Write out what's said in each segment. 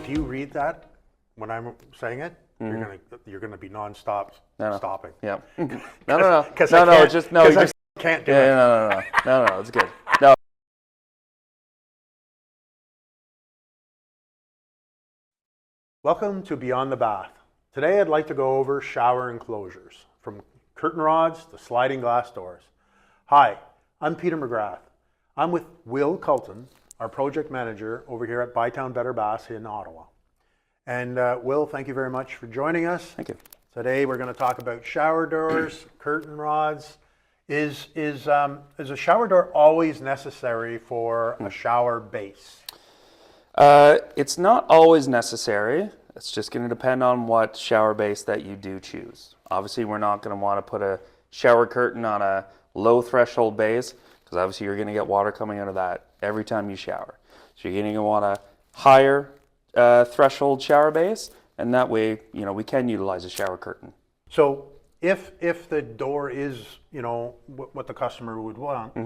if you read that when I'm saying it, you're gonna be nonstop stopping. Yeah. No. Because No, I just no. You just can't do yeah. it. No. It's good. No. Welcome to Beyond the Bath. Today I'd like to go over shower enclosures, from curtain rods to sliding glass doors. Hi, I'm Peter McGrath. I'm with Will Culton, our project manager over here at Bytown Better Baths in Ottawa. And Will, thank you very much for joining us. Thank you. Today we're going to talk about shower doors, curtain rods. Is a shower door always necessary for a shower base? It's not always necessary. It's just going to depend on what shower base that you do choose. Obviously, we're not going to want to put a shower curtain on a low threshold base because obviously you're going to get water coming out of that every time you shower. So you're going to want a higher threshold shower base, and that way, we can utilize a shower curtain. So if the door is, what the customer would want,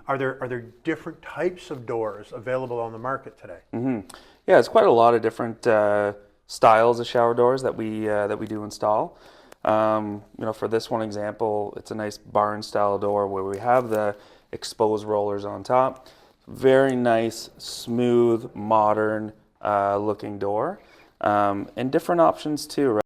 are there different types of doors available on the market today? Yeah, it's quite a lot of different styles of shower doors that we do install. For this one example, it's a nice barn style door where we have the exposed rollers on top. Very nice, smooth, modern looking door, and different options too. Right?